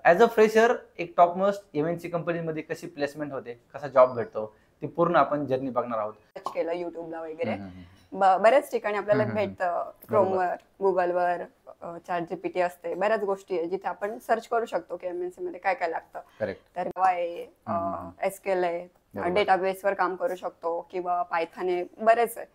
As a fresher एक top most MNC कंपनीमध्ये कशी प्लेसमेंट होते, कसा जॉब भेटतो, ती पूर्ण आपण जर्नी बघणार आहोत. सर्च केलं युट्यूबला वगैरे हम्म, हम्म, बऱ्याच ठिकाणी आपल्याला हम्म, हम्म. भेटतं. बरोबर. क्रोमवर, गुगलवर, ChatGPT असते, बऱ्याच गोष्टी आहे जिथे आपण सर्च करू शकतो की MNC मध्ये काय काय लागतं. करेक्ट. तर Java आहे, SQL आहे, बरोबर. डेटाबेसवर काम करू शकतो किंवा पायथन आहे, बरेच आहे.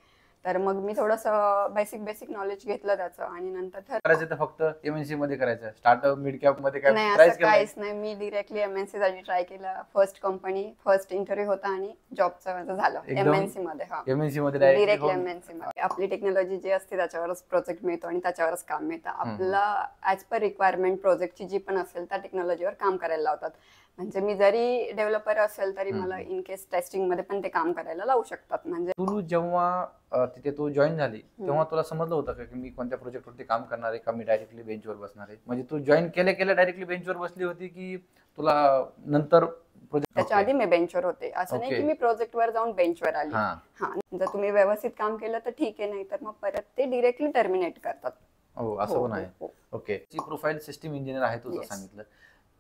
तर मग मी थोडंसं बेसिक नॉलेज घेतलं त्याचं आणि नंतर करायचं तर फक्त MNC मध्ये करायचं, स्टार्टअप मिड कॅप मध्ये काय नाही, ट्राय असं काहीच नाही. मी डिरेक्टली MNC साठी ट्राय केलं. फर्स्ट कंपनी, फर्स्ट इंटरव्ह्यू होता आणि जॉबचं माझं झालं एकदम MNC मध्ये. हा, MNC मध्ये डिरेक्टली MNC मध्ये. आपली टेक्नॉलॉजी जी असते त्याच्यावरच प्रोजेक्ट मिळतो आणि त्याच्यावरच काम मिळतं. आपला ऍज पर रिक्वायरमेंट प्रोजेक्टची जी पण असेल त्या टेक्नॉलॉजीवर काम करायला लावतात. म्हणजे मी जरी डेव्हलपर असेल तरी मला इन केस टेस्टिंग मध्ये पण ते काम करायला लावू शकतात. म्हणजे तू जेव्हा तिथे तू जॉईन झाली तेव्हा तुला समजलं होतं का की मी कोणत्या प्रोजेक्टवरती काम करणार आहे का मी डायरेक्टली बेंचवर बसणार आहे? म्हणजे तू जॉईन केल्या डायरेक्टली बेंचवर बसली होती की तुला नंतर प्रोजेक्ट? त्याच्या आधी मी बेंचवर होते. असं नाही की मी प्रोजेक्टवर जाऊन बेंचवर आली. हा, जर तुम्ही व्यवस्थित काम केलं तर ठीक आहे, नाही तर मग परत ते डिरेक्टली टर्मिनेट करतात. हो, असं पण आहे. ओके. ची प्रोफाईल सिस्टीम इंजिनियर आहे तुझं सांगितलं.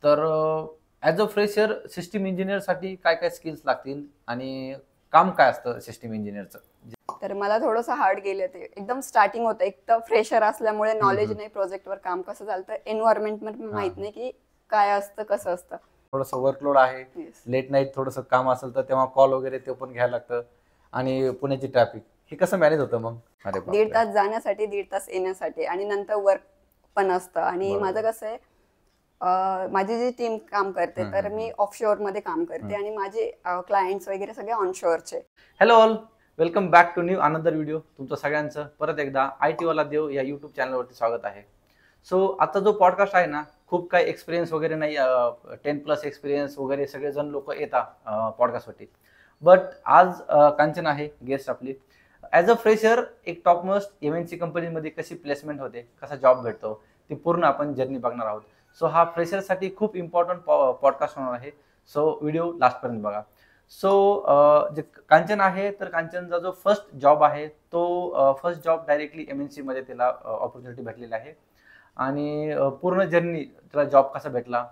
तर as a fresher system engineer साठी काय काय स्किल्स लागतील आणि काम काय असतं सिस्टीम इंजिनियरचं? तर मला थोडंसं हार्ड गेलं ते. एकदम स्टार्टिंग होतं. एक तर फ्रेशर असल्यामुळे नॉलेज नाही प्रोजेक्टवर काम कसं चालतं, एन्व्हायरमेंट मध्ये माहित नाही की काय असतं कसं असतं. थोडंसं वर्कलोड आहे, लेट नाईट थोडंसं काम असेल तर तेव्हा कॉल वगैरे ते पण घ्यायला लागतं आणि पुण्याची ट्रॅफिक, हे कसं मॅनेज होतं मग? 1.5 तास जाण्यासाठी 1.5 तास येण्यासाठी आणि नंतर वर्क पण असतं. आणि माझं कसं आहे, माझी जी टीम काम करते तर मी ऑफशोअर मध्ये काम करते आणि माझे क्लायंट्स वगैरे सगळे ऑनशोअरचे. Hello all, welcome back to new another video. तुमचं सगळ्यांचं परत एकदा IT वाला देव या युट्यूब चॅनलवरती स्वागत आहे. सो आता जो पॉडकास्ट आहे ना, खूप काही एक्सपिरियन्स वगैरे नाही, 10+ एक्सपिरियन्स वगैरे सगळेजण लोक येतात पॉडकास्टवरती. बट आज कांचन आहे गेस्ट आपली. ॲज अ फ्रेशर एक टॉप मोस्ट MNC कंपनीमध्ये कशी प्लेसमेंट होते, कसा जॉब भेटतो, ती पूर्ण आपण जर्नी बघणार आहोत. सो हा फ्रेशरसाठी खूप इम्पॉर्टंट पॉडकास्ट होणार आहे. सो व्हिडिओ लास्टपर्यंत बघा. सो जे कांचन आहे तर कांचनचा जो फर्स्ट जॉब आहे तो फर्स्ट जॉब डायरेक्टली MNC मध्ये त्याला ऑपॉर्च्युनिटी भेटलेली आहे. आणि पूर्ण जर्नी त्याला जॉब कसा भेटला,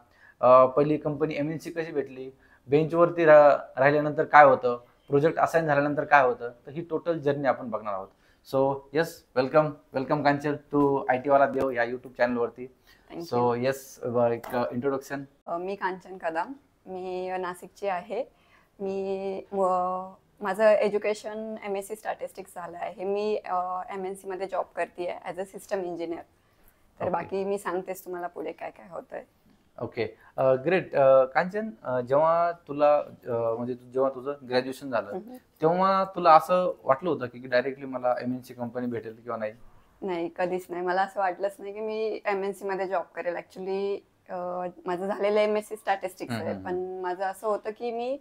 पहिली कंपनी MNC कशी भेटली, बेंचवरती राहिल्यानंतर काय होतं, प्रोजेक्ट असाइन झाल्यानंतर काय होतं, तर ही टोटल जर्नी आपण बघणार आहोत. So yes, welcome Kanchan to IT वाला देव या युट्यूब चॅनलवरती. सो येस, एक इंट्रोडक्शन. मी कांचन कदम, मी नाशिकची आहे. मी माझं एज्युकेशन MSc स्टॅटिस्टिक्स झालं आहे. मी MNC मध्ये जॉब करते ॲज अ सिस्टम इंजिनियर. तर बाकी मी सांगतेस तुम्हाला पुढे काय काय होतंय. Okay, great. कांचन, जेव्हा तुला म्हणजे जेव्हा तुझं ग्रॅज्युएशन झालं तेव्हा तुला असं वाटलं होतं की डायरेक्टली मला MNC कंपनी भेटेल किंवा नाही? नाही, कधीच नाही. मला असं वाटलंच नाही की मी MNC मध्ये जॉब करेल. ऍक्च्युली माझं झालेलं MSc स्टॅटिस्टिक्स आहे, पण माझं असं होतं की मी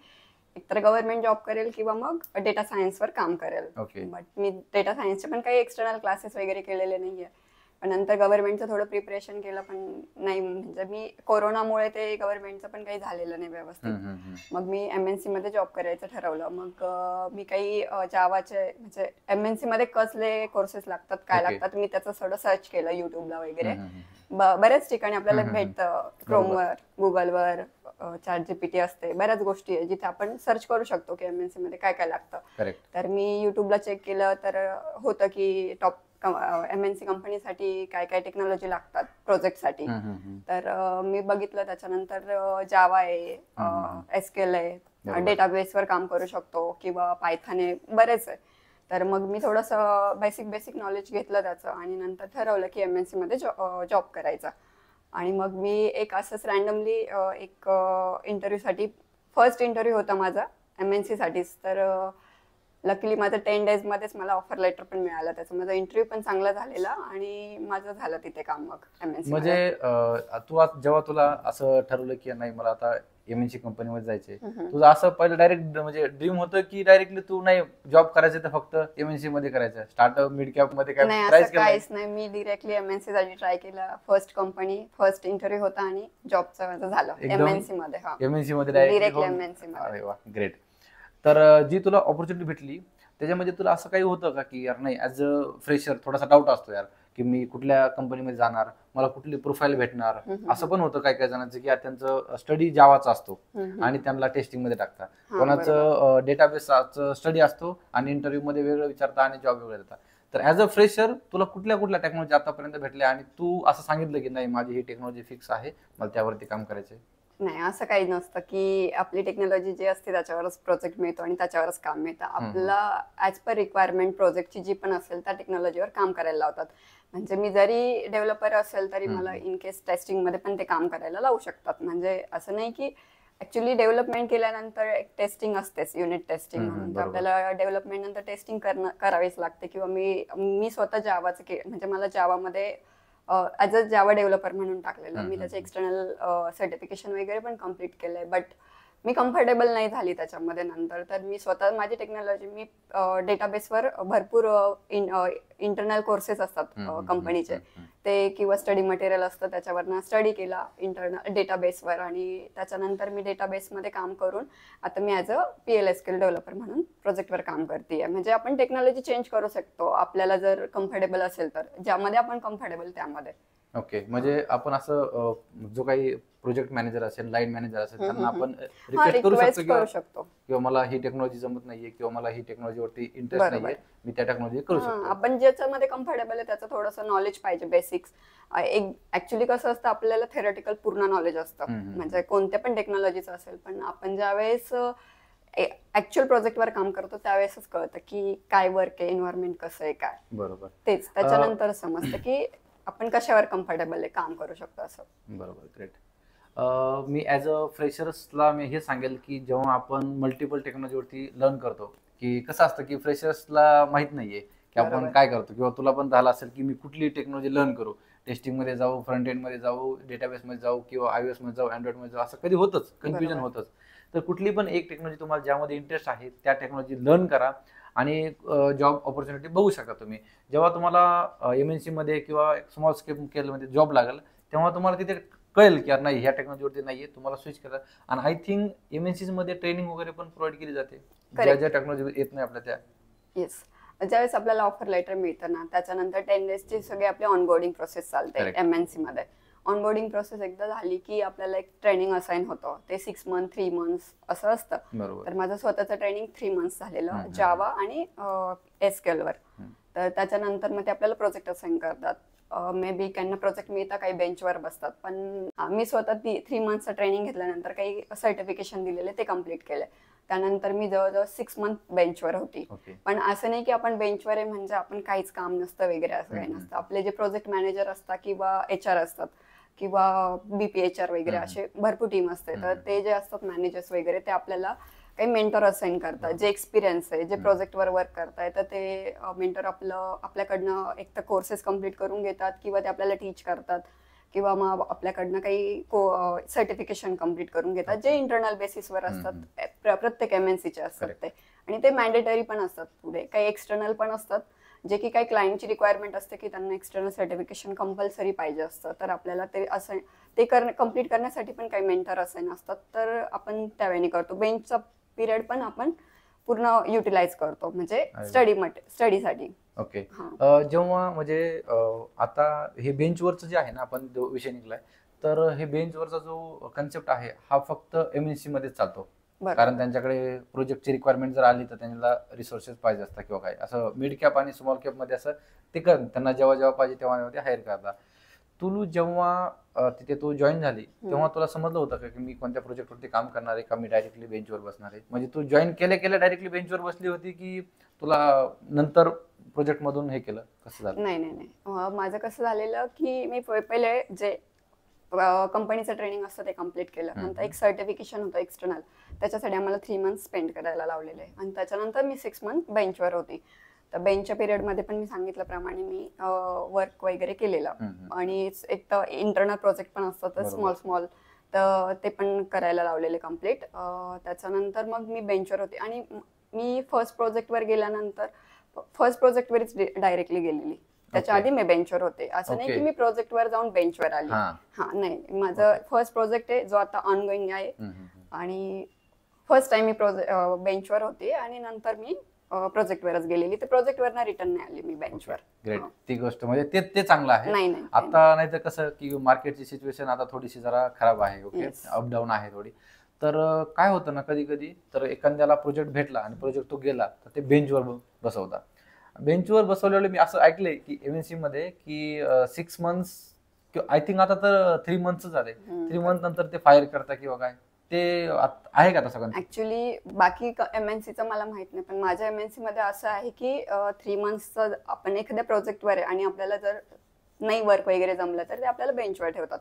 एकतर गव्हर्नमेंट जॉब करेल किंवा मग डेटा सायन्सवर काम करेल. बट मी डेटा सायन्सचे पण काही एक्सटर्नल क्लासेस वगैरे केलेले नाहीये. पण नंतर गव्हर्नमेंटचं थोडं प्रिपरेशन केलं, पण नाही, म्हणजे मी कोरोनामुळे ते गव्हर्नमेंटचं पण काही झालेलं नाही व्यवस्थित. मग मी MNC मध्ये जॉब करायचं ठरवलं. मग मी काही जावाचे म्हणजे MNC मध्ये कसले कोर्सेस लागतात, काय लागतात, मी त्याचं थोडं सर्च केलं युट्यूबला वगैरे. बऱ्याच ठिकाणी आपल्याला भेटतं. क्रोमवर, गुगलवर, ChatGPT असते, बऱ्याच गोष्टी आहे जिथे आपण सर्च करू शकतो की MNC मध्ये काय काय लागतं. तर मी युट्यूबला चेक केलं तर होतं की टॉप MNC कंपनीसाठी काय काय टेक्नॉलॉजी लागतात प्रोजेक्टसाठी. तर मी बघितलं. त्याच्यानंतर जावा आहे, SQL आहे, डेटाबेसवर काम करू शकतो किंवा पायथन आहे, बरेच आहे. तर मग मी थोडंसं बेसिक नॉलेज घेतलं त्याचं आणि नंतर ठरवलं की MNC मध्ये जॉब करायचा. आणि मग मी एक असंच रँडमली एक इंटरव्ह्यूसाठी, फर्स्ट इंटरव्ह्यू होता माझा MNC साठीच. तर लकीली माझं 10 days मध्येच मला ऑफर लेटर पण मिळालं. त्याचं माझा इंटरव्ह्यू पण चांगला झालेला आणि माझं झालं तिथे काम मग MNC. म्हणजे तू जेव्हा तुला असं ठरवलं की नाही मला आता MNC कंपनीमध्ये जायचंय, तुझं असं पहिलं डायरेक्ट म्हणजे ड्रीम होतं की डायरेक्टली तू नाही जॉब करायचं तर फक्त MNC मध्ये करायचं, स्टार्टअप मिड कॅप मध्ये काय नाही, ट्राय असं केलं? काहीच नाही. मी डिरेक्टली MNC साठी ट्राय केलं. फर्स्ट कंपनी, फर्स्ट इंटरव्ह्यू होता आणि जॉबचं माझं झालं MNC मध्ये. MNC मध्ये डिरेक्टली MNC मध्ये. अरे वा, ग्रेट. तर जी तुला ऑपॉर्च्युनिटी भेटली त्याच्यामध्ये तुला असं काही होतं का की यार नाही, ऍज अ फ्रेशर थोडासा डाऊट असतो यार की मी कुठल्या कंपनीमध्ये जाणार, मला कुठली प्रोफाईल भेटणार. असं पण होतं काही काही जणांचं की त्यांचं स्टडी जावाचा असतो आणि त्यांना टेस्टिंग मध्ये टाकतात. कोणाचं डेटाबेसचा स्टडी असतो आणि इंटरव्ह्यू मध्ये वेगळं विचारता आणि जॉब वेगळं देतात. तर ऍज अ फ्रेशर तुला कुठल्या कुठल्या टेक्नॉलॉजी आतापर्यंत भेटल्या आणि तू असं सांगितलं की नाही माझी ही टेक्नॉलॉजी फिक्स आहे, मला त्यावरती काम करायचंय? नाही, असं काही नसतं की आपली टेक्नॉलॉजी जी असते त्याच्यावरच प्रोजेक्ट मिळतो आणि त्याच्यावरच काम मिळतं. आपला ऍज पर रिक्वायरमेंट प्रोजेक्टची जी पण असेल त्या टेक्नॉलॉजीवर काम करायला लावतात. म्हणजे मी जरी डेव्हलपर असेल तरी मला इन केस टेस्टिंग मध्ये पण ते काम करायला लावू शकतात. म्हणजे असं नाही की ऍक्च्युली डेव्हलपमेंट केल्यानंतर एक टेस्टिंग असतेच, युनिट टेस्टिंग म्हणून. तर आपल्याला डेव्हलपमेंट नंतर टेस्टिंग करावीच लागते. किंवा मी स्वतः जावाचं म्हणजे मला जावामध्ये ऍज अ जावा डेव्हलपर म्हणून टाकलेलं. मी त्याचे एक्सटर्नल सर्टिफिकेशन वगैरे पण कम्प्लीट केलंय. बट मी कम्फर्टेबल नाही झाली त्याच्यामध्ये नंतर. तर मी स्वतः माझी टेक्नॉलॉजी मी डेटाबेसवर भरपूर इंटरनल कोर्सेस असतात कंपनीचे, ते किंवा स्टडी मटेरियल असतं त्याच्यावरनं स्टडी केला इंटरनल डेटाबेसवर. आणि त्याच्यानंतर मी डेटाबेसमध्ये काम करून आता मी ऍज अ PLSQL डेव्हलपर म्हणून प्रोजेक्टवर काम करते. म्हणजे आपण टेक्नॉलॉजी चेंज करू शकतो आपल्याला जर कम्फर्टेबल असेल तर, ज्यामध्ये आपण कम्फर्टेबल त्यामध्ये. ओके, म्हणजे आपण असं जो काही प्रोजेक्ट मॅनेजर असेल, लाईन मॅनेजर असेल, त्यांना आपण रिक्वेस्ट करू शकतो किंवा मला ही टेक्नॉलॉजी जमत नाहीये किंवा मला ही टेक्नॉलॉजीवरती इंटरेस्ट नाहीये, मी त्या टेक्नॉलॉजी करू शकतो. आपण ज्याच्यामध्ये कम्फर्टेबल आहे त्याचं थोडंसं नॉलेज पाहिजे, बेसिक्स. ऍक्च्युली कसं असतं, आपल्याला थेरटिकल पूर्ण नॉलेज असतं म्हणजे कोणत्या पण टेक्नॉलॉजीचं असेल. पण आपण ज्यावेळेस ऍक्च्युअल प्रोजेक्टवर काम करतो त्यावेळेसच कळतं की काय वर्क आहे, एन्व्हायरमेंट कसं आहे, काय. बरोबर. तेच त्याच्यानंतर समजतं की आपण कशावर कम्फर्टेबल आहे, काम करू शकतो असं. बरोबर, ग्रेट. मी ऍज अ फ्रेशर्सला मी हे सांगेल की जेव्हा आपण मल्टिपल टेक्नॉलॉजीवरती लर्न करतो, की कसं असतं की फ्रेशर्सला माहित नाहीये की आपण काय करतो, किंवा तुला पण झालं असेल की मी कुठली टेक्नॉलॉजी लर्न करू, टेस्टिंग मध्ये जाऊ, फ्रंट एंड मध्ये जाऊ, डेटाबेस मध्ये जाऊ किंवा iOS मध्ये जाऊ, अँड्रॉइड मध्ये जाऊ, असं कधी होतच, कन्फ्युजन होतच. तर कुठली पण एक टेक्नॉलॉजी तुम्हाला ज्यामध्ये इंटरेस्ट आहे त्या टेक्नॉलॉजी लर्न करा आणि जॉब ऑपॉर्च्युनिटी बघू शकता तुम्ही. जेव्हा तुम्हाला MNC मध्ये किंवा स्मॉल स्केल मध्ये जॉब लागेल तेव्हा तुम्हाला तिथे कळेल की नाही ह्या टेक्नॉलॉजीवरती नाहीये, तुम्हाला स्विच करा. आणि आय थिंक MNCs मध्ये ट्रेनिंग वगैरे पण प्रोव्हाइड केली जाते ज्या ज्या टेक्नॉलॉजी येत नाही आपल्या त्या. येस, ज्यावेळेस आपल्याला ऑफर लेटर मिळतं ना त्याच्यानंतर 10 डेजची सगळी आपली ऑनबोर्डिंग प्रोसेस चालते MNC मध्ये. ऑनबोर्डिंग प्रोसेस एकदा झाली की आपल्याला एक ट्रेनिंग असाइन होतं, ते 6 मंथ 3 मंथ्स असं असतं. तर माझं स्वतःचं ट्रेनिंग 3 मंथ्स झालेलं जावा आणि SQL वर. तर त्याच्यानंतर मग ते आपल्याला प्रोजेक्ट असाइन करतात. मे बी त्यांना प्रोजेक्ट मिळतात, काही बेंचवर बसतात. पण मी स्वतः 3 मंथचं ट्रेनिंग घेतल्यानंतर काही सर्टिफिकेशन दिलेले ते कम्प्लीट केले. त्यानंतर मी जवळजवळ 6 मंथ बेंचवर होती. पण असं नाही की आपण बेंचवर आहे म्हणजे आपण काहीच काम नसतं वगैरे, असं काही नसतं. आपले जे प्रोजेक्ट मॅनेजर असतात किंवा HR असतात किंवा BPHR वगैरे असे भरपूर टीम असते. तर ते जे असतात मॅनेजर्स वगैरे, ते आपल्याला काही मेंटर असाइन करतात, जे एक्सपिरियन्स आहे, जे प्रोजेक्टवर वर्क करताय. तर ते मेंटर आपल्याकडनं एक तर कोर्सेस कम्प्लीट करून घेतात किंवा ते आपल्याला टीच करतात किंवा मग आपल्याकडनं काही सर्टिफिकेशन कम्प्लीट करून घेतात, जे इंटरनल बेसिसवर असतात. प्रत्येक MNCचे असतात ते. आणि ते मॅन्डेटरी पण असतात. पुढे काही एक्सटर्नल पण असतात, जे की काही क्लायंटची रिक्वायरमेंट असते की त्यांना एक्सटर्नल सर्टिफिकेशन कंपल्सरी पाहिजे असतं. तर आपल्याला ते कम्प्लीट करण्यासाठी पण काही मेंटर असाइन असतात. तर आपण त्यावेळी करतो. बेंचचा पिरियड पण आपण पूर्ण युटिलाइज करतो म्हणजे स्टडीसाठी. ओके. जेव्हा म्हणजे आता हे बेंचवरचं जे आहे ना, आपण जो विषय निघलाय, तर हे बेंचवरचा जो कन्सेप्ट आहे हा फक्त MNC मध्येच चालतो. कारण त्यांच्याकडे प्रोजेक्टची रिक्वायरमेंट जर आली तर त्यांना रिसोर्सेस पाहिजे असतात किंवा काय, असं मिड कॅप आणि स्मॉल कॅप मध्ये असं ते त्यांना जेव्हा जेव्हा पाहिजे तेव्हा ते हायर करतात. तू जेव्हा तिथे तू जॉईन झाली तेव्हा तुला समजलं होतं का की मी कोणत्या प्रोजेक्टवरती काम करणार आहे का मी डायरेक्टली बेंचवर बसणार आहे? म्हणजे तू जॉईन केल्या डायरेक्टली बेंचवर बसली होती की तुला नंतर प्रोजेक्ट मधून हे केलं, कसं झालं? नाही, माझं कसं झालेलं की मी पहिले जे कंपनीचं ट्रेनिंग असतं ते कम्प्लीट केलं. नंतर एक सर्टिफिकेशन होतं एक्सटर्नल, त्याच्यासाठी आम्हाला 3 मंथ स्पेंड करायला लावलेले. आणि त्याच्यानंतर मी 6 मंथ बेंचवर होती. तर बेंचच्या पिरियडमध्ये पण मी सांगितल्याप्रमाणे मी वर्क वगैरे केलेलं. आणि एक तर इंटरनल प्रोजेक्ट पण असतात स्मॉल, तर ते पण करायला लावलेले कम्प्लीट. त्याच्यानंतर मग मी बेंचवर होते. आणि मी फर्स्ट प्रोजेक्टवर गेल्यानंतर फर्स्ट प्रोजेक्टवरच डायरेक्टली गेलेली. त्याच्या आधी मी बेंचवर होते. असं नाही की मी प्रोजेक्टवर जाऊन बेंचवर आली. नाही, माझं फर्स्ट प्रोजेक्ट आहे जो आता ऑनगोईंग आहे. आणि फर्स्ट टाइम मी बेंचवर होते आणि नंतर मी प्रोजेक्टवरच गेलेली, तर प्रोजेक्टवरनं रिटर्न नाही आली मी बेंचवर. ग्रेट, ती गोष्ट म्हणजे ते चांगलं आहे. नाही नाही आता नाही तर कसं की मार्केटची सिच्युएशन आता थोडीशी जरा खराब आहे. Okay, Yes. अपडाऊन आहे थोडी. तर काय होतं ना, कधी कधी तर एखाद्याला प्रोजेक्ट भेटला आणि प्रोजेक्ट तो गेला तर ते बेंचवर बसवतात. बेंचवर बसवलेलं मी असं ऐकलंय की एमएनसी मध्ये की 6 मंथ्स किंवा आय थिंक आता तर 3 मंथच झाले, 3 मंथ नंतर ते फायर करता किंवा काय, ते आहे का तसं? ऍक्च्युली बाकी एमएनसीचं मला माहित नाही, पण माझ्या एमएनसी मध्ये असं आहे की 3 मंथ्सचं आपण एखाद्या प्रोजेक्टवर आहे आणि आपल्याला जर नाही वर्क वगैरे जमलं तर ते आपल्याला बेंचवर ठेवतात.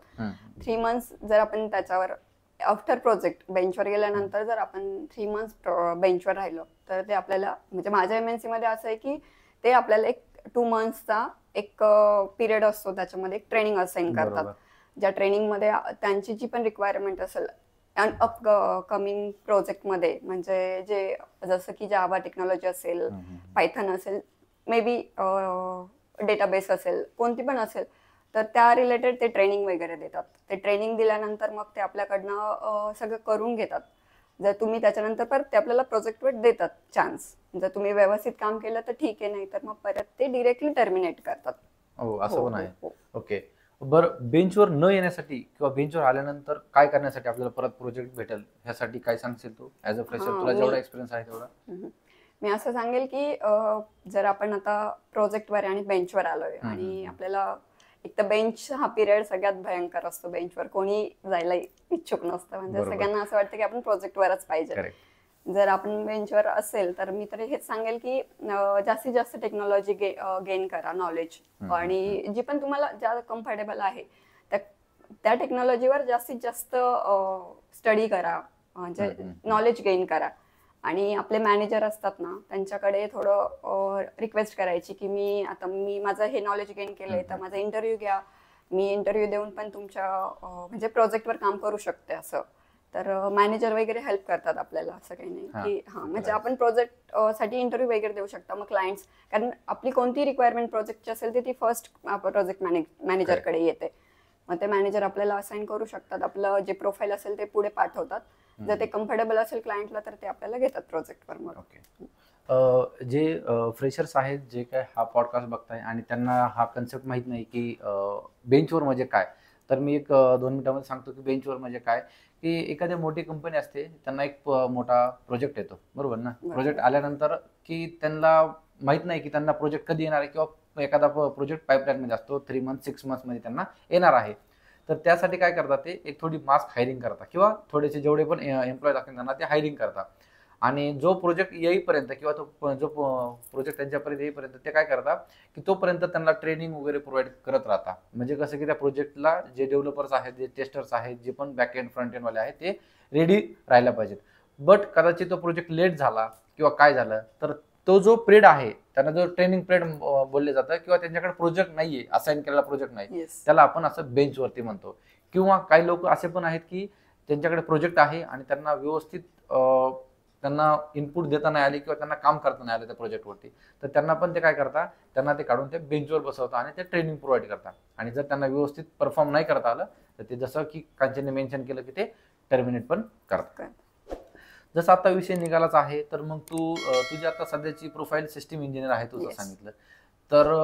3 मंथ्स जर आपण त्याच्यावर आफ्टर प्रोजेक्ट बेंचवर गेल्यानंतर जर आपण 3 मंथ्स बेंचवर राहिलो तर ते आपल्याला, म्हणजे माझ्या एमएनसी मध्ये असं आहे की ते आपल्याला एक 2 मंथ्सचा एक पिरियड असतो, त्याच्यामध्ये एक ट्रेनिंग असाइन करतात. ज्या ट्रेनिंगमध्ये त्यांची जी पण रिक्वायरमेंट असेल अपकमिंग प्रोजेक्टमध्ये, म्हणजे जे जसं की जावा टेक्नॉलॉजी असेल, पायथन असेल, मे बी डेटाबेस असेल, कोणती पण असेल, तर त्या रिलेटेड ते ट्रेनिंग वगैरे देतात. ते ट्रेनिंग दिल्यानंतर मग ते आपल्याकडनं सगळं करून घेतात. जर तुम्ही त्याच्यानंतर परत ते आपल्याला प्रोजेक्टवर देतात चान्स. जर तुम्ही व्यवस्थित काम केलं तर ठीक आहे, नाही तर मग परत ते डिरेक्टली टर्मिनेट करतात. हो, असं पण आहे. ओके, बरं, बेंचवर न येण्यासाठी किंवा बेंचवर आल्यानंतर काय करण्यासाठी आपल्याला परत प्रोजेक्ट भेटेल, ह्यासाठी काय सांगशील तू ऍज अ फ्रेशर? तुला जेवढा एक्सपिरियन्स आहे तेवढा. मी असं सांगेल की जर आपण आता प्रोजेक्टवर आणि बेंचवर आलोय आणि आपल्याला एक तर बेंच हा पिरियड सगळ्यात भयंकर असतो. बेंचवर कोणी जायला इच्छुक नसतं, म्हणजे सगळ्यांना असं वाटतं की आपण प्रोजेक्टवरच पाहिजे. जर आपण बेंचवर असेल तर मी तर हेच सांगेल की जास्तीत जास्त टेक्नॉलॉजी गेन करा, नॉलेज, आणि जी पण तुम्हाला ज्या कम्फर्टेबल आहे त्या टेक्नॉलॉजीवर जास्तीत जास्त स्टडी करा, म्हणजे नॉलेज गेन करा. आणि आपले मॅनेजर असतात ना, त्यांच्याकडे थोडं रिक्वेस्ट करायची की मी माझं हे नॉलेज गेन केलंय तर माझा इंटरव्ह्यू घ्या, मी इंटरव्ह्यू देऊन पण तुमच्या म्हणजे प्रोजेक्टवर काम करू शकते असं. तर मॅनेजर वगैरे हेल्प करतात आपल्याला, असं काही नाही की म्हणजे आपण प्रोजेक्ट साठी इंटरव्ह्यू वगैरे देऊ शकता. मग क्लायंट्स, कारण आपली कोणती रिक्वायरमेंट प्रोजेक्टची असेल ती फर्स्ट प्रोजेक्ट मॅनेजरकडे येते. मग ते मॅनेजर आपल्याला असाइन करू शकतात, आपलं जे प्रोफाईल असेल ते पुढे पाठवतात. जर ते कम्फर्टेबल असेल क्लायंटला तर ते आपल्याला घेतात प्रोजेक्टवर. मग जे फ्रेशर्स आहेत जे काय हा पॉडकास्ट बघताय आणि त्यांना हा कन्सेप्ट माहित नाही की बेंचवर म्हणजे काय, तर मी एक 2 मिनिटांमध्ये सांगतो की बेंचवर म्हणजे काय. की एखाद्या मोठी कंपनी असते, त्यांना एक मोठा प्रोजेक्ट येतो, बरोबर ना. प्रोजेक्ट आल्यानंतर की त्यांना माहित नाही की त्यांना प्रोजेक्ट कधी येणार आहे, किंवा एखादा प्रोजेक्ट पाईपलाईन मध्ये असतो, 3 मंथ 6 मंथ मध्ये त्यांना येणार आहे. तर त्यासाठी काय करतात, ते एक थोडी मास हायरिंग करतात किंवा थोडेसे जेवढे पण एम्प्लॉईज असतील त्यांना ते हायरिंग करतात. आणि जो प्रोजेक्ट येईपर्यंत किंवा तो जो प्रोजेक्ट त्यांच्यापर्यंत येईपर्यंत ते काय करतात की तोपर्यंत त्यांना ट्रेनिंग वगैरे प्रोव्हाइड करत राहतात. म्हणजे कसं की त्या प्रोजेक्टला जे डेव्हलपर्स आहेत, जे टेस्टर्स आहेत, जे पण बॅक एंड फ्रंट एंड वाले आहेत ते रेडी राहायला पाहिजेत. बट कदाचित तो प्रोजेक्ट लेट झाला किंवा काय झालं तर तो जो पिरियड आहे त्यांना जो ट्रेनिंग पिरियड बोलले जातं, किंवा त्यांच्याकडे प्रोजेक्ट नाहीये, असाइन केलेला प्रोजेक्ट नाही, त्याला आपण असं बेंचवरती म्हणतो. किंवा काही लोक असे पण आहेत की त्यांच्याकडे प्रोजेक्ट आहे आणि त्यांना व्यवस्थित त्यांना इनपुट देता नाही आली किंवा त्यांना काम करता नाही आलं त्या प्रोजेक्टवरती, तर त्यांना पण ते काय करतात, त्यांना ते काढून ते बेंचवर बसवतात आणि ते ट्रेनिंग प्रोव्हाइड करतात. आणि जर त्यांना व्यवस्थित परफॉर्म नाही करता आलं तर ते जसं की कांचनने मेन्शन केलं की ते टर्मिनेट पण करतात. जसं आता विषय निघालाच आहे, तर मग तुझी आता सध्याची प्रोफाईल सिस्टीम इंजिनियर आहे तुझं सांगितलं, तर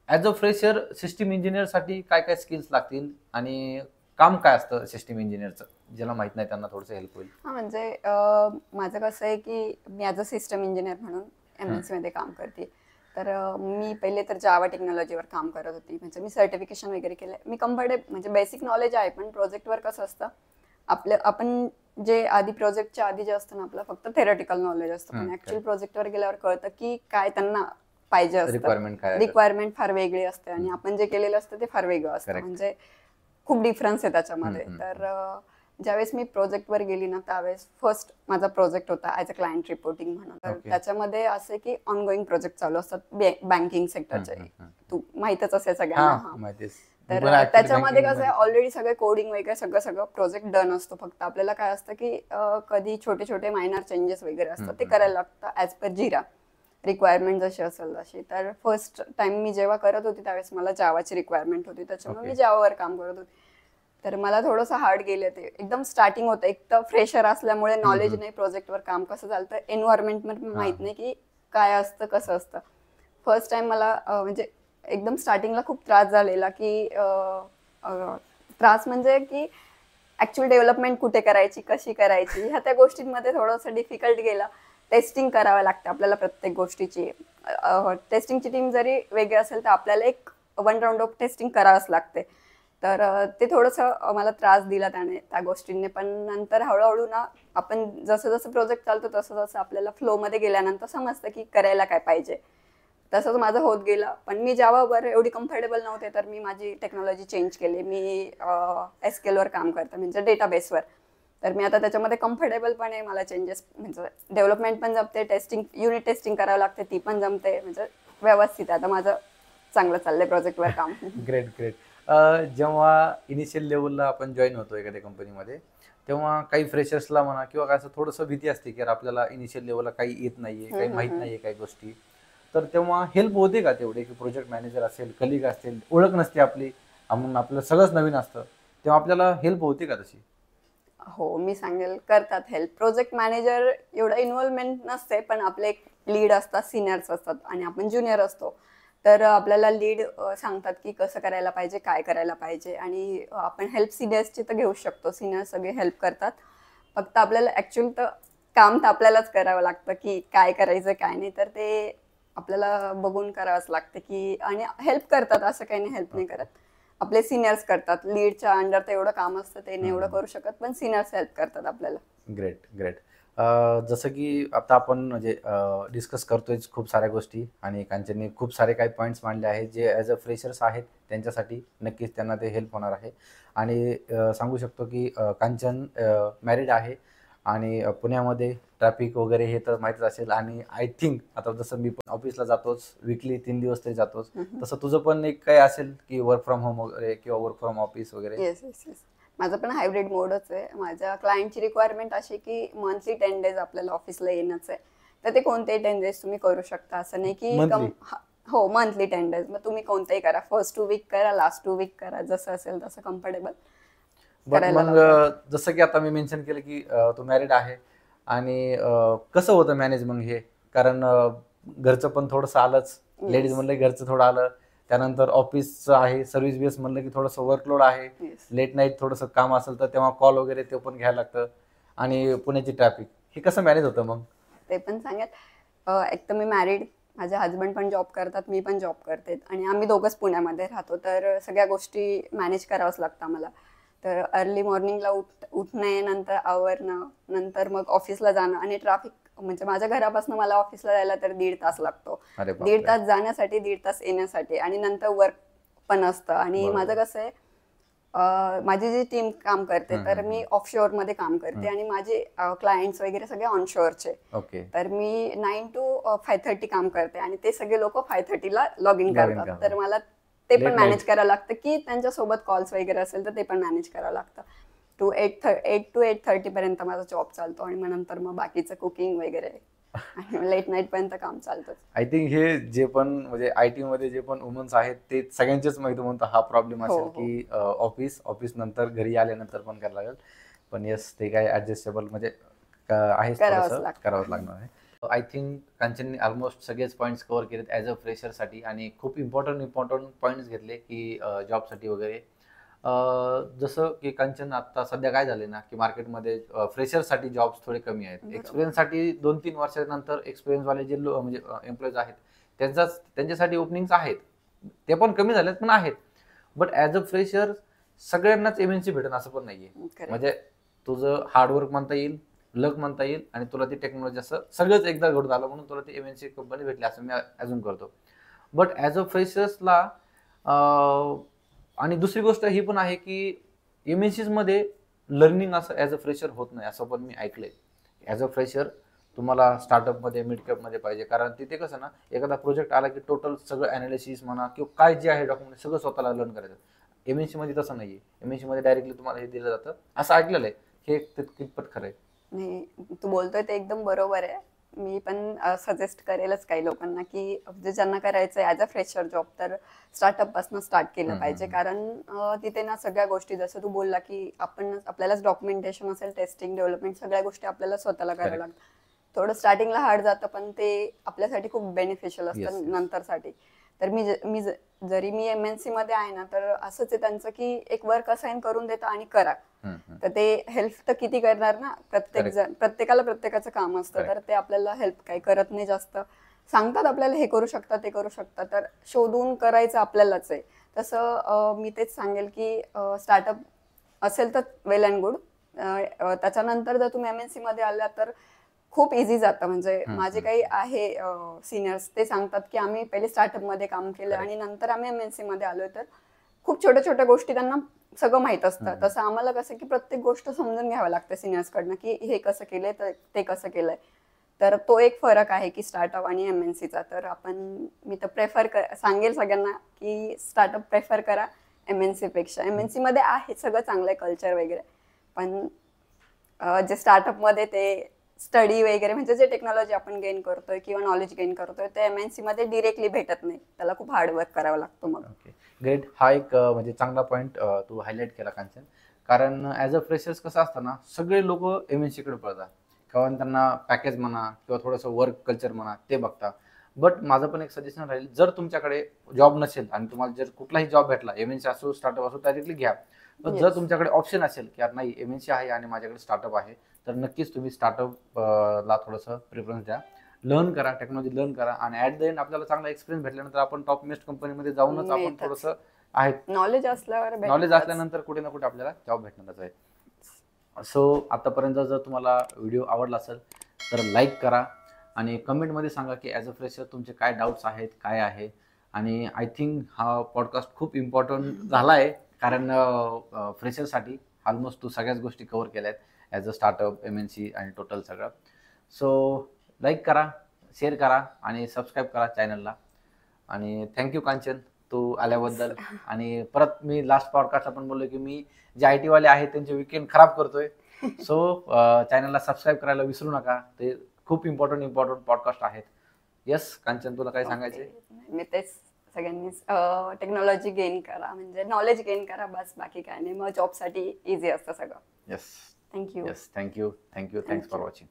as a fresher system engineer साठी काय काय स्किल्स लागतील आणि काम काय असतं सिस्टीम इंजिनियरचं, ज्याला माहित नाही त्यांना थोडंसं हेल्प होईल. म्हणजे माझं कसं आहे की मी ॲज अ सिस्टम इंजिनियर म्हणून एमएनसी मध्ये काम करते. तर मी पहिले तर जावा टेक्नॉलॉजीवर काम करत होती, म्हणजे मी सर्टिफिकेशन वगैरे केलं. मी कम्फर्टेबल, म्हणजे बेसिक नॉलेज आहे, पण प्रोजेक्टवर कसं असतं आपण जे आधी प्रोजेक्टच्या आधी जे असतं ना आपलं फक्त थेरटिकल नॉलेज असतं, पण ऍक्च्युअल प्रोजेक्टवर गेल्यावर कळतं की काय त्यांना पाहिजे असतं. रिक्वायरमेंट फार वेगळी असते आणि आपण जे केलेलं असतं ते फार वेगळं असतं, म्हणजे खूप डिफरन्स आहे त्याच्यामध्ये. तर ज्यावेळेस मी प्रोजेक्टवर गेली ना त्यावेळेस फर्स्ट माझा प्रोजेक्ट होता ॲज अ क्लायंट रिपोर्टिंग म्हणून. तर त्याच्यामध्ये असे की ऑनगोईंग प्रोजेक्ट चालू असतात बँकिंग सेक्टरचे, तू माहितच असेल सगळ्यांना. तर त्याच्यामध्ये कसं आहे, ऑलरेडी सगळे कोडिंग वगैरे सगळं प्रोजेक्ट डन असतो. फक्त आपल्याला काय असतं की कधी छोटे छोटे मायनर चेंजेस वगैरे असतात ते करायला लागतं ॲज पर जिरा, रिक्वायरमेंट जशी असेल तशी. तर फर्स्ट टाइम मी जेव्हा करत होती त्यावेळेस मला जावाची रिक्वायरमेंट होती, त्याच्यामुळे मी जावावर काम करत होती. तर मला थोडंसं हार्ड गेलं ते, एकदम स्टार्टिंग होतं. एक तर फ्रेशर असल्यामुळे नॉलेज नाही प्रोजेक्टवर काम कसं चालतं, एन्व्हायरमेंट माहित नाही की काय असतं कसं असतं. फर्स्ट टाइम मला म्हणजे एकदम स्टार्टिंगला खूप त्रास झालेला की त्रास म्हणजे की ऍक्च्युअल डेव्हलपमेंट कुठे करायची, कशी करायची, ह्या त्या गोष्टींमध्ये थोडंसं डिफिकल्ट गेलं. टेस्टिंग करावं लागतं आपल्याला प्रत्येक गोष्टीची. टेस्टिंगची टीम जरी वेगळी असेल तर आपल्याला एक 1 राउंड ऑफ टेस्टिंग करावंच लागते. तर ते थोडंसं मला त्रास दिला त्या गोष्टींनी. पण नंतर हळूहळू ना आपण जसं जसं प्रोजेक्ट चालतो तसं तसं आपल्याला फ्लोमध्ये गेल्यानंतर समजतं की करायला काय पाहिजे. तसंच माझं होत गेलं. पण मी जावावर एवढी कम्फर्टेबल नव्हते, तर मी माझी टेक्नॉलॉजी चेंज केली. मी SQL वर काम करते, म्हणजे डेटाबेसवर. तर मी आता त्याच्यामध्ये कम्फर्टेबल पण आहे. मला चेंजेस म्हणजे डेव्हलपमेंट पण जमते, युनिट टेस्टिंग करावं लागते ती पण जमते. म्हणजे व्यवस्थित आता माझं चांगलं चाललंय प्रोजेक्टवर काम. Great great. जेव्हा इनिशियल लेवलला आपण जॉईन होतो एखाद्या कंपनीमध्ये, तेव्हा काही फ्रेशर्सला म्हणा किंवा काय असं थोडंसं भीती असते की आपल्याला इनिशियल लेवलला काही येत नाहीये, काही माहीत नाहीये काही गोष्टी. तर तेव्हा हेल्प होते का तेवढे, की प्रोजेक्ट मॅनेजर असेल, कलिग असतील, ओळख नसते आपली, म्हणून आपल्याला सगळंच नवीन असतं, तेव्हा आपल्याला हेल्प होते का तशी? हो, मी सांगेल करतात हेल्प. प्रोजेक्ट मॅनेजर एवढं इन्व्हॉल्वमेंट नसते, पण आपले एक लीड असतात, सिनियर्स असतात आणि आपण ज्युनियर असतो. तर आपल्याला लीड सांगतात की कसं करायला पाहिजे, काय करायला पाहिजे, आणि आपण हेल्प सिनियर्सची तर घेऊ शकतो. सिनियर सगळे हेल्प करतात. फक्त आपल्याला ऍक्च्युअल तर काम तर आपल्यालाच करावं लागतं की काय करायचं काय नाही. तर ते आपल्याला बघून करावंच लागतं की, आणि हेल्प करतात, असं काही नाही हेल्प नाही करत. आपले सिनियर्स करतात. लीडच्या अंडर तर एवढं काम असतं, ते नाही एवढं करू शकत, पण सिनियर्स हेल्प करतात आपल्याला. Great great. जसं की आता आपण म्हणजे डिस्कस करतोय खूप साऱ्या गोष्टी, आणि कांचनने खूप सारे काही पॉईंट्स मांडले आहेत जे ॲज अ फ्रेशर्स आहेत त्यांच्यासाठी नक्कीच त्यांना ते हेल्प होणार आहे. आणि सांगू शकतो की कांचन मॅरिड आहे, आणि पुण्यामध्ये ट्रॅफिक वगैरे हे तर माहीतच असेल. आणि आय थिंक आता जसं मी पण ऑफिसला जातोच, वीकली 3 दिवस तरी जातोच, तसं तुझं पण एक काही असेल की वर्क फ्रॉम होम वगैरे किंवा वर्क फ्रॉम ऑफिस वगैरे? Yes yes yes. माझं पण हायब्रिड मोडच आहे. माझ्या क्लायंटची रिक्वायरमेंट अशी की मंथली 10 days आपल्याला ऑफिसला येणंच आहे. तर ते कोणतेही 10 days तुम्ही करू शकता, असं नाही की मंथली? हो, मंथली 10 days. मग तुम्ही कोणतेही करा, फर्स्ट 2 week करा, लास्ट 2 week करा, जसं असेल तसं कम्फर्टेबल बट करायला मग लावतात. जसं की आता मी मेन्शन केलं की तो मॅरिड आहे, आणि कसं होतं मॅनेज मग हे? कारण घरचं पण थोडंसं आलंच, लेडीज येस म्हणलं की घरचं थोडं आलं, त्यानंतर ऑफिसचं आहे, सर्व्हिस बेस म्हणलं की थोडंसं वर्कलोड आहे, येस. लेट नाईट थोडंसं काम असेल तर तेव्हा कॉल वगैरे ते पण घ्यायला लागतं, आणि पुण्याची ट्रॅफिक, हे कसं मॅनेज होतं मग? ते पण सांगेल. एक तर मी मॅरिड, माझे हजबंड पण जॉब करतात, मी पण जॉब करते, आणि आम्ही दोघंच पुण्यामध्ये राहतो. तर सगळ्या गोष्टी मॅनेज करावंच लागतं आम्हाला. तर अर्ली मॉर्निंगला उठणे, नंतर आवरणं, नंतर मग ऑफिसला जाणं, आणि ट्रॅफिक म्हणजे माझ्या घरापासून मला ऑफिसला जायला तर 1.5 तास लागतो. अरे 1.5 बापरे. तास जाण्यासाठी, 1.5 तास येण्यासाठी, आणि नंतर वर्क पण असतं. आणि माझं बरोबर. कसं आहे, माझी जी टीम काम करते, तर मी ऑफशोअर मध्ये काम करते, आणि माझे क्लायंट्स वगैरे सगळे ऑनशोअरचे. ओके. तर मी 9 to 5:30 काम करते, आणि ते सगळे लोक 5:30ला लॉग इन लॉग इन करतात. तर करतात. मला ते पण लेट मॅनेज नाईट. करावं लागतं की त्यांच्यासोबत कॉल्स वगैरे असेल तर ते पण मॅनेज करावं लागतं. 8 to 8:30 पर्यंत माझा जॉब चालतो, आणि मग नंतर मग बाकीचं कुकिंग वगैरे, आणि लेट नाईट पर्यंत काम चालतंच. आय थिंक हे जे पण म्हणजे आय टी मध्ये जे पण वुमन्स आहेत ते सगळ्यांचेच माहिती म्हणतो हा प्रॉब्लेम हो असेल हो. की ऑफिस नंतर घरी आल्यानंतर पण करायला लागेल. पण येस, ते काय ऍडजस्टेबल म्हणजे आहेच, करावंच थोडंसं करावंच लागतं. लागणार आहे. आय थिंक कांचनने ऑलमोस्ट सगळेच पॉईंट्स कव्हर केलेत ॲज अ फ्रेशरसाठी, आणि खूप इम्पॉर्टंट पॉईंट्स घेतले की जॉबसाठी वगैरे. जसं की कांचन आता सध्या काय झाले ना की मार्केटमध्ये फ्रेशरसाठी जॉब्स थोडे कमी आहेत. बरोबर. एक्सपिरियन्ससाठी 2-3 वर्षानंतर एक्सपिरियन्सवाले जे म्हणजे एम्प्लॉईज आहेत त्यांच्यासाठी ओपनिंग्स आहेत. ते पण कमी झालेत पण आहेत. बट ॲज अ फ्रेशर सगळ्यांनाच एमएनसी भेटेल असं पण नाहीये. करेक्ट. म्हणजे तुझं हार्डवर्क म्हणता येईल, लक म्हणता येईल, आणि तुला ती टेक्नॉलॉजी असं सगळंच एकदा घडून आलं म्हणून तुला ती एमएनसी कंपनी भेटली असं मी अजून करतो. बट ॲज अ फ्रेशर्सला आणि दुसरी गोष्ट ही पण आहे की एमएनसीज मध्ये लर्निंग असं ॲज अ फ्रेशर होत नाही असं पण मी ऐकलंय. ॲज अ फ्रेशर तुम्हाला स्टार्टअपमध्ये, मिडकॅपमध्ये पाहिजे, कारण तिथे कसं ना, एखादा प्रोजेक्ट आला की टोटल सगळं अनालिसिस म्हणा किंवा काय जे आहे डॉक्युमेंट सगळं स्वतःला लर्न करायचं. एमएनसी मध्ये तसं नाहीये. एमएनसी मध्ये डायरेक्टली तुम्हाला हे दिलं जातं, असं ऐकलेलं आहे. हे कितपत खरं आहे? नाही, तू बोलतोय ते एकदम बरोबर आहे. मी पण सजेस्ट करेलच काही लोकांना की जे ज्यांना करायचं आहे ॲज अ फ्रेशर जॉब, तर स्टार्टअप पासून स्टार्ट केलं पाहिजे. कारण तिथे ना सगळ्या गोष्टी, जसं तू बोलला की आपल्यालाच डॉक्युमेंटेशन असेल, टेस्टिंग, डेव्हलपमेंट, सगळ्या गोष्टी आपल्याला स्वतःला कराव्या करेक्ट. लागतात. थोडं स्टार्टिंगला हार्ड जातं, पण ते आपल्यासाठी खूप बेनिफिशियल Yes, असतं yes. नंतरसाठी. तर जरी मी MNC मध्ये आहे ना, तर असंच आहे त्यांचं की एक वर्क असाइन करून देतं आणि करा. तर ते हेल्प तर किती करणार ना, Correct. प्रत्येकाला प्रत्येकाचं काम असतं, Correct. तर ते आपल्याला हेल्प काही करत नाही जास्त. सांगतात आपल्याला हे करू शकता, ते करू शकता, तर शोधून करायचं आपल्यालाच आहे. तसं मी तेच सांगेल की स्टार्टअप असेल तर वेल अँड गुड. त्याच्यानंतर जर तुम्ही MNC मध्ये आला तर खूप इझी जातं. म्हणजे माझे काही आहे सिनियर्स, ते सांगतात की आम्ही पहिले स्टार्टअप मध्ये काम केलं Correct. आणि नंतर आम्ही MNC मध्ये आलोय, तर खूप छोट्या छोट्या गोष्टी त्यांना सगळं माहित असतं. तसं आम्हाला कसं की प्रत्येक गोष्ट समजून घ्यावं लागतं सिनियर्स कडनं, की हे कसं केलंय तर ते कसं केलंय. तर तो एक फरक आहे की स्टार्टअप आणि MNCचा. तर मी तर सांगेल सगळ्यांना की स्टार्टअप प्रेफर करा MNC पेक्षा. MNC मध्ये आहे सगळं चांगलं कल्चर वगैरे, पण जे स्टार्टअप मध्ये ते स्टडी वगैरे म्हणजे जे टेक्नॉलॉजी आपण गेन करतोय किंवा नॉलेज गेन करतोय ते MNC मध्ये डिरेक्टली भेटत नाही. त्याला खूप हार्डवर्क करावं लागतं मग. Okay, great. हा एक म्हणजे चांगला पॉईंट तू हायलाईट केला कांचन. कारण ॲज अ फ्रेशर्स कसं असतं ना, सगळे लोक MNC कडे पळतात, कारण त्यांना पॅकेज म्हणा किंवा थोडंसं वर्क कल्चर म्हणा ते बघता. बट माझं पण एक सजेशन राहील, जर तुमच्याकडे जॉब नसेल आणि तुम्हाला जर कुठलाही जॉब भेटला, MNC असो स्टार्टअप असो, डायरेक्टली घ्या. पण जर Yes. तुमच्याकडे ऑप्शन असेल की यार नाही MNC आहे आणि माझ्याकडे स्टार्टअप आहे, तर नक्कीच तुम्ही स्टार्टअप ला थोडंसं प्रेफरन्स द्या. लर्न करा, टेक्नॉलॉजी लर्न करा, आणि ॲट द एंड आपल्याला चांगला एक्सपिरियन्स भेटल्यानंतर आपण टॉप मोस्ट कंपनीमध्ये जाऊनच आपण मिळतच. थोडंसं आहे नॉलेज असल्यावर नॉलेज भेटणारच. असल्यानंतर कुठे ना कुठे आपल्याला जॉब भेटणारच आहे. सो आतापर्यंत जर तुम्हाला व्हिडिओ आवडला असेल तर लाईक करा आणि कमेंटमध्ये सांगा की ॲज अ फ्रेशर तुमचे काय डाऊट्स आहेत, काय आहे. आणि आय थिंक हा पॉडकास्ट खूप इम्पॉर्टंट झाला आहे, कारण फ्रेशरसाठी ऑलमोस्ट तू सगळ्याच गोष्टी कव्हर केल्या आहेत, ॲज अ स्टार्टअप, MNC आणि टोटल सगळं. सो लाईक करा, शेअर करा आणि सबस्क्राईब करा चॅनलला. आणि थँक्यू कांचन तू आल्याबद्दल. आणि परत मी लास्ट पॉडकास्ट आपण बोललो की मी जे IT वाले आहेत त्यांचे विकेंड खराब करतोय. सो चॅनलला सबस्क्राईब करायला विसरू नका, ते खूप इम्पॉर्टंट पॉडकास्ट आहेत. येस कांचन, तुला काय सांगायचंय? मी तेच सगळ्यांनी टेक्नॉलॉजी गेन करा, म्हणजे नॉलेज गेन करा, बस बाकी काय नाही. मग जॉबसाठी इझी असतं सगळं. Yes thank you. Yes, thank you. Thanks for watching.